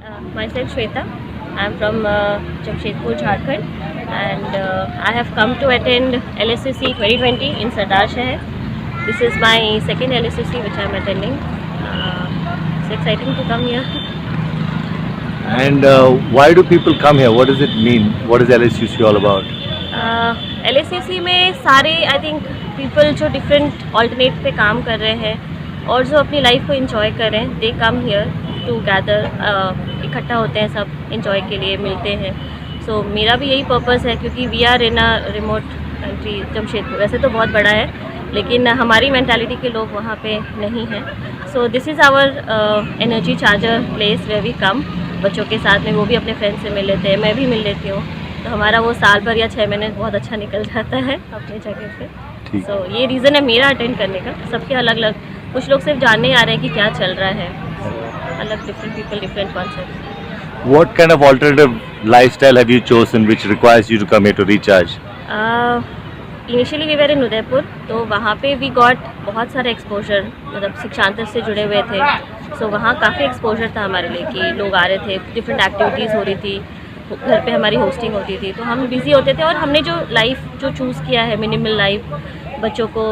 Myself Shweta. I'm from Jamshedpur, Jharkhand, and I have come to attend LSCC 2020 in Sardar Shahar. This is my second LSCC which I'm attending. It's exciting to come here. And why do people come here? What does it mean? What is LSUC all about? LSCC में सारे I think people जो different alternate पे काम कर रहे हैं और जो अपनी लाइफ को इंजॉय कर रहे हैं, दे कम हियर टू गैदर, इकट्ठा होते हैं, सब इंजॉय के लिए मिलते हैं. सो मेरा भी यही पर्पस है क्योंकि we are in a remote country Jamshedpur. वैसे तो बहुत बड़ा है लेकिन हमारी मेंटालिटी के लोग वहाँ पे नहीं हैं. So this is our energy charger place where we come. बच्चों के साथ में वो भी अपने फ्रेंड से मिल लेते हैं, मैं भी मिल लेती हूँ, तो हमारा वो साल भर या 6 महीने बहुत अच्छा निकल जाता है अपनी जगह पे. सो ये रीज़न है मेरा अटेंड करने का. सबके अलग अलग, कुछ लोग सिर्फ जानने आ रहे हैं कि क्या चल रहा है. अलग different people, different concept. What kind of alternative lifestyle have you chosen which requires you to come here to recharge? Initially we were in Udaipur, तो वहाँ पे वी गॉट बहुत सारा एक्सपोजर, मतलब शिक्षांतर से जुड़े हुए थे. सो वहाँ काफ़ी एक्सपोजर था हमारे लिए कि लोग आ रहे थे, डिफरेंट एक्टिविटीज़ हो रही थी, घर पे हमारी होस्टिंग होती थी, तो हम बिज़ी होते थे. और हमने जो लाइफ जो चूज़ किया है, मिनिमल लाइफ, बच्चों को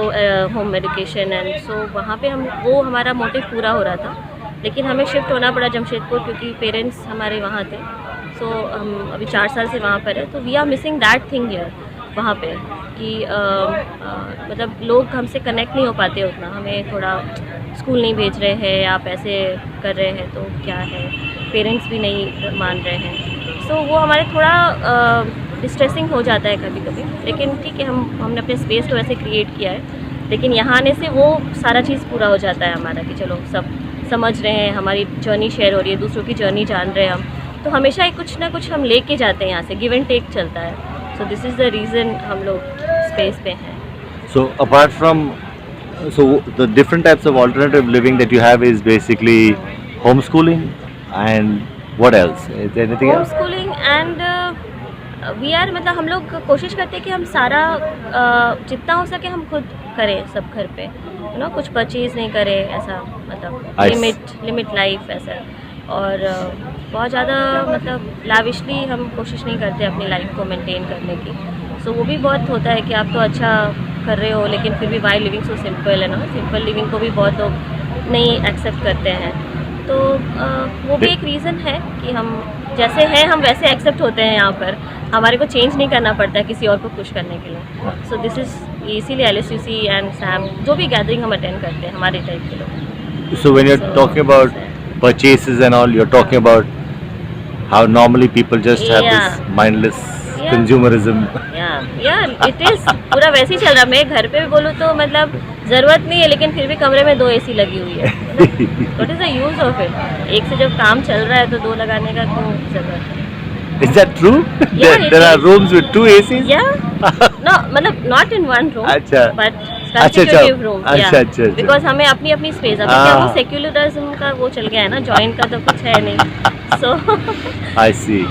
होम एजुकेशन एंड सो वहाँ पे हम, वो हमारा मोटिव पूरा हो रहा था. लेकिन हमें शिफ्ट होना पड़ा जमशेदपुर क्योंकि पेरेंट्स हमारे वहाँ थे. सो हम अभी 4 साल से वहाँ पर है, तो we are missing that thing here वहाँ पे कि मतलब लोग हमसे कनेक्ट नहीं हो पाते उतना. हमें थोड़ा स्कूल नहीं भेज रहे हैं, आप ऐसे कर रहे हैं तो क्या है, पेरेंट्स भी नहीं मान रहे हैं. सो वो हमारे थोड़ा डिस्ट्रेसिंग हो जाता है कभी कभी. लेकिन ठीक है, हमने अपने स्पेस तो ऐसे क्रिएट किया है, लेकिन यहाँ आने से वो सारा चीज़ पूरा हो जाता है हमारा कि चलो सब समझ रहे हैं, हमारी जर्नी शेयर हो रही है, दूसरों की जर्नी जान रहे हैं हम, तो हमेशा एक कुछ ना कुछ हम लेके जाते हैं यहाँ से. गिव एंड टेक चलता है. सो दिस इज़ द रीज़न हम लोग स्पेस पे हैं. So apart from, so the different types of alternative living that you have is basically homeschooling and what else? Is there anything home else? Schooling and we are, मतलब हम लोग कोशिश करते हैं कि हम सारा जितना हो सके हम खुद करें सब घर पे, यू नो, कुछ परचेज़ नहीं करें ऐसा, मतलब लिमिट लाइफ ऐसा. और बहुत ज़्यादा मतलब लैविशली हम कोशिश नहीं करते अपनी लाइफ को मेंटेन करने की. सो वो भी बहुत होता है कि आप तो अच्छा कर रहे हो लेकिन फिर भी वाई लिविंग सो सिंपल है ना. सिंपल लिविंग को भी बहुत लोग नहीं एक्सेप्ट करते हैं. तो वो भी एक रीज़न है कि हम जैसे हैं हम वैसे एक्सेप्ट होते हैं यहाँ पर. हमारे को चेंज नहीं करना पड़ता है किसी और को खुश करने के लिए. सो दिस इज़ इसीलिए LSUC एंड सैम जो भी गैदरिंग हम अटेंड करते हैं हमारे टाइप के लोग. So when you're talking about purchases and all, you're talking about how normally people just have this mindless consumerism. या इट इज़ पूरा वैसे ही चल रहा. मैं घर पे भी बोलूँ तो मतलब ज़रूरत नहीं है लेकिन फिर भी कमरे में 2 AC लगी हुई है. What is the use of it? एक से जब काम चल रहा है तो 2 लगाने का क्यों ज़रूरत है? Is that true? There are rooms with 2 ACs? Yeah. No, मतलब not in one room. अच्छा. But अच्छा. consecutive room. अच्छा. Because हमें अपनी अपनी स्पेस. अभी क्या वो सेक्युलरिज्म का वो चल गया है ना, जॉइंट का तो कुछ है नहीं. So. I see.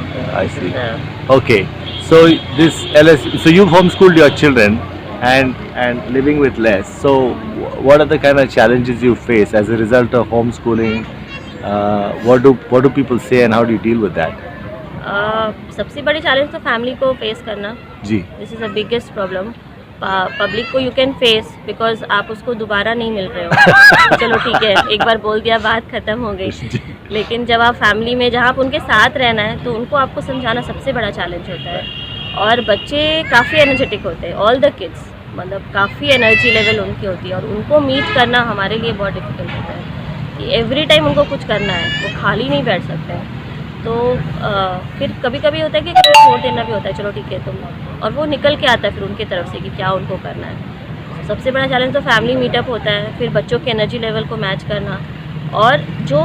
Okay. So so you've homeschooled your children and living with less. So what are the kind of challenges you face as a result of homeschooling? What do people say and how do you deal with that? सबसे बड़ी challenge तो family को face करना. जी. This is the biggest problem. Public को you can face because आप उसको दोबारा नहीं मिल रहे हो. चलो ठीक है, एक बार बोल दिया, बात ख़त्म हो गई. लेकिन जब आप फैमिली में, जहाँ आप उनके साथ रहना है, तो उनको आपको समझाना सबसे बड़ा चैलेंज होता है. और बच्चे काफ़ी एनर्जेटिक होते हैं, ऑल द किड्स, मतलब काफ़ी एनर्जी लेवल उनकी होती है और उनको मीट करना हमारे लिए बहुत डिफिकल्ट होता है कि एवरी टाइम उनको कुछ करना है, वो खाली नहीं बैठ सकते हैं. तो फिर कभी कभी होता है कि कुछ छोड़ देना भी होता है, चलो ठीक है तुम, और वो निकल के आता है फिर उनकी तरफ से कि क्या उनको करना है. सबसे बड़ा चैलेंज तो फैमिली मीटअप होता है, फिर बच्चों के एनर्जी लेवल को मैच करना, और जो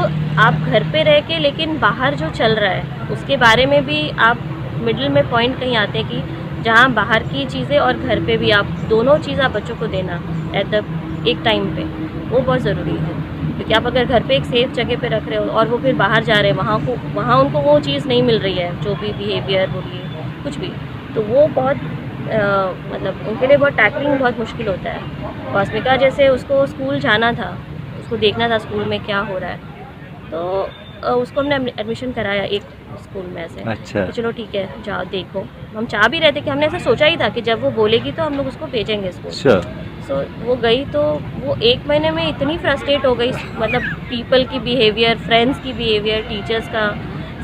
आप घर पे रह के लेकिन बाहर जो चल रहा है उसके बारे में भी आप मिडिल में पॉइंट कहीं आते हैं कि जहाँ बाहर की चीज़ें और घर पे भी आप दोनों चीज़ आप बच्चों को देना एट द एक टाइम पे, वो बहुत ज़रूरी है. क्योंकि आप अगर घर पे एक सेफ जगह पे रख रहे हो और वो फिर बाहर जा रहे हैं, वहाँ उनको वो चीज़ नहीं मिल रही है, जो भी बिहेवियर बोलिए कुछ भी, तो वो बहुत मतलब उनके लिए बहुत टैकलिंग बहुत मुश्किल होता है. वास्मिका जैसे उसको स्कूल जाना था, उसको देखना था स्कूल में क्या हो रहा है, तो उसको हमने एडमिशन कराया एक स्कूल में ऐसे। अच्छा। तो चलो ठीक है, जाओ देखो। हम चाह भी रहे थे कि हमने ऐसा सोचा ही था कि जब वो बोलेगी तो हम लोग उसको भेजेंगे स्कूल। Sure. सो वो गई तो वो 1 महीने में इतनी फ्रस्ट्रेट हो गई, मतलब पीपल की बिहेवियर, फ्रेंड्स की बिहेवियर, टीचर्स का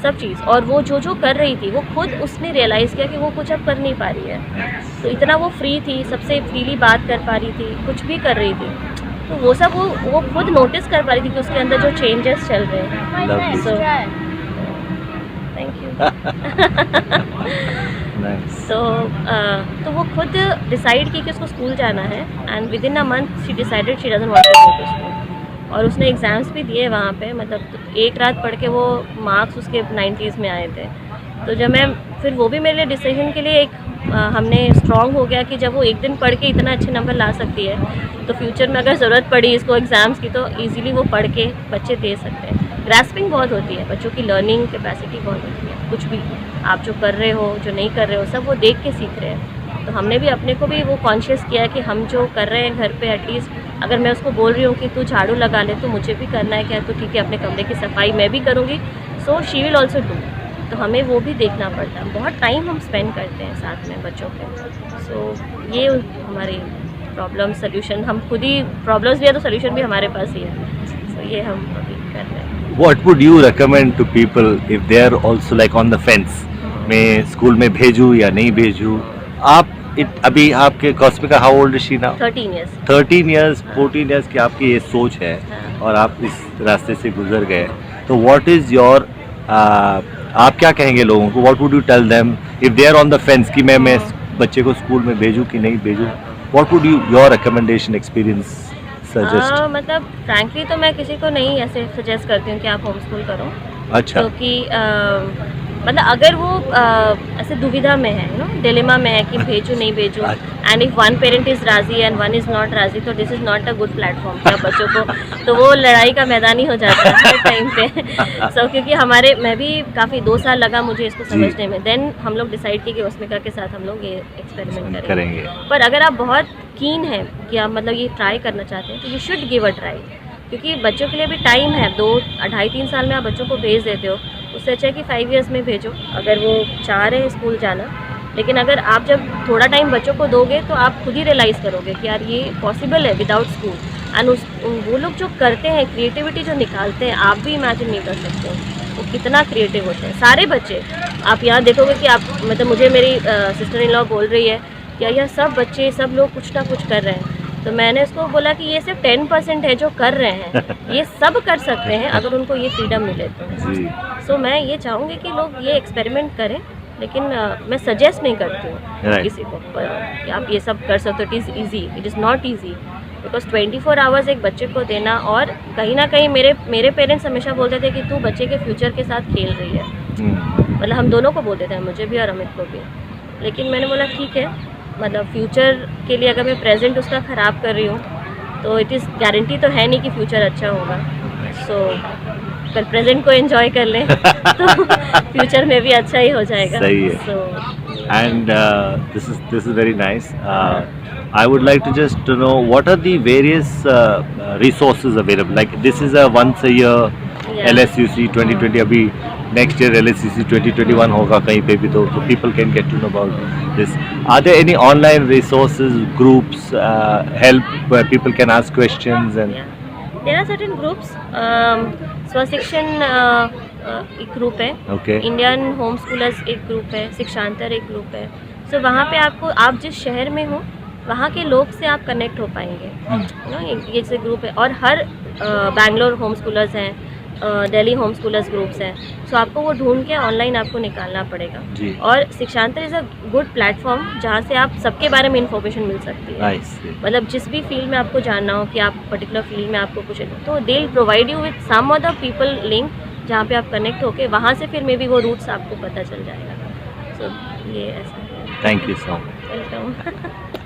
सब चीज़। और वो जो कर रही थी वो खुद उसने रियलाइज़ किया कि वो कुछ अब कर नहीं पा रही है। तो इतना वो फ्री थी, सबसे फ्रीली बात कर पा रही थी, कुछ भी कर रही थी। तो वो सब वो खुद नोटिस कर पा रही थी कि उसके अंदर जो चेंजेस चल रहे हैं। Lovely. So thank you. Nice. तो वो खुद डिसाइड की कि उसको स्कूल जाना है, and within a month she decided she doesn't want to go to school. और उसने एग्ज़ाम्स भी दिए वहाँ पे, मतलब एक रात पढ़ के वो मार्क्स उसके 90s में आए थे। तो जब मैं फिर वो भी मेरे लिए डिसीजन के लिए एक हमने स्ट्रॉन्ग हो गया कि जब वो एक दिन पढ़ के इतना अच्छे नंबर ला सकती है तो फ्यूचर में अगर ज़रूरत पड़ी इसको एग्ज़ाम्स की तो इजीली वो पढ़ के बच्चे दे सकते हैं। ग्रास्पिंग बहुत होती है, बच्चों की लर्निंग कैपेसिटी बहुत होती है। कुछ भी आप जो कर रहे हो, जो नहीं कर रहे हो, सब वो देख के सीख रहे हैं। तो हमने भी अपने को भी वो कॉन्शियस किया है कि हम जो कर रहे हैं घर पे, एटलीस्ट अगर मैं उसको बोल रही हूँ कि तू झाड़ू लगा ले तो मुझे भी करना है क्या, तो ठीक है अपने कमरे की सफाई मैं भी करूँगी, so she will also do. तो हमें वो भी देखना पड़ता है। बहुत टाइम हम स्पेंड करते हैं साथ में बच्चों के। सो ये हमारी प्रॉब्लम सोल्यूशन, हम खुद ही प्रॉब्लम्स भी है तो सोल्यूशन भी हमारे पास ही है। सो ये हम अभी कर रहे हैं। What would you recommend to people if they are also like on the fence? मैं स्कूल में भेजूँ या नहीं भेजूँ? आप अभी आपके कॉस्मिका how old is she now? 13 years। 13 years 14 years की आपकी ये सोच है और आप इस रास्ते से गुजर गए, तो व्हाट इज योर आप क्या कहेंगे लोगों को? What would you tell them if they are on the fence कि मैं बच्चे को स्कूल में भेजूँ कि नहीं भेजूँ? What would you your recommendation experience suggest? मतलब फ्रैंकली तो मैं किसी को नहीं ऐसे सजेस्ट करती हूँ कि आप होम स्कूल करो। अच्छा। क्योंकि मतलब अगर वो ऐसे दुविधा में है, डिलेमा में है कि भेजूँ नहीं भेजूँ, and if one parent is राजी एंड वन इज़ नॉट राजी, तो this is not a good platform क्या बच्चों को, तो वो लड़ाई का मैदान ही हो जाता है हर टाइम पे। सो क्योंकि मैं भी काफ़ी 2 साल लगा मुझे इसको समझने में। देन हम लोग डिसाइड किए कि कॉस्मिका के साथ हम लोग ये एक्सपेरिमेंट करेंगे। पर अगर आप बहुत कीन है कि आप मतलब ये ट्राई करना चाहते हैं तो you should give a try, क्योंकि बच्चों के लिए भी टाइम है। 2, 2.5-3 साल में आप बच्चों को भेज देते हो, उससे अच्छा है कि 5 years में भेजो अगर वो चाह रहे हैं स्कूल जाना। लेकिन अगर आप जब थोड़ा टाइम बच्चों को दोगे तो आप खुद ही रियलाइज़ करोगे कि यार ये पॉसिबल है विदाउट स्कूल। एंड वो लोग जो करते हैं, क्रिएटिविटी जो निकालते हैं, आप भी इमेजिन नहीं कर सकते हो वो कितना क्रिएटिव होते हैं सारे बच्चे। आप यहाँ देखोगे कि आप मतलब मुझे मेरी सिस्टर इन लॉ बोल रही है कि यह सब बच्चे सब लोग कुछ ना कुछ कर रहे हैं, तो मैंने उसको बोला कि ये सिर्फ 10% है जो कर रहे हैं, ये सब कर सकते हैं अगर उनको ये फ्रीडम मिले तो। सो मैं ये चाहूँगी कि लोग ये एक्सपेरिमेंट करें, लेकिन मैं सजेस्ट नहीं करती हूँ किसी को कि आप ये सब कर सकते हो। It is easy, it is not easy, because 24 hours एक बच्चे को देना, और कहीं ना कहीं मेरे पेरेंट्स हमेशा बोलते थे कि तू बच्चे के फ्यूचर के साथ खेल रही है। मतलब हम दोनों को बोलते थे, मुझे भी और अमित को भी। लेकिन मैंने बोला ठीक है, मतलब फ्यूचर के लिए अगर मैं प्रेजेंट उसका ख़राब कर रही हूँ तो इट इज़ गारंटी तो है नहीं कि फ्यूचर अच्छा होगा। सो पर प्रेजेंट को एंजॉय कर लें तो फ्यूचर में भी अच्छा ही हो जाएगा। सही है। So and this is very nice. I would like to just know what are the various resources available. Like this is a once a year LSUC 2020. अभी next year LSUC 2021 होगा कहीं पे भी, तो people can get to know about this. Are there any online resources, groups, help where people can ask questions and? There are certain groups. स्वशिक्षण एक group है, Okay. Indian home schoolers एक group है, शिक्षांतर एक ग्रुप है। सो वहाँ पे आपको, आप जिस शहर में हो वहाँ के लोग से आप कनेक्ट हो पाएंगे। ये से ग्रुप है, और हर बैंगलोर होम स्कूलर्स हैं, दिल्ली होम स्कूलर्स ग्रुप्स हैं। सो आपको वो ढूंढ के ऑनलाइन आपको निकालना पड़ेगा। जी। और शिक्षांतर इज़ अ गुड प्लेटफॉर्म जहाँ से आप सबके बारे में इंफॉर्मेशन मिल सकती है। मतलब जिस भी फील्ड में आपको जानना हो कि आप पर्टिकुलर फील्ड में आपको कुछ, तो they will provide you with some other people link जहाँ पे आप कनेक्ट होके वहाँ से फिर मे बी वो रूट्स आपको पता चल जाएगा। सो ये ऐसा है। Thank you so much. Welcome.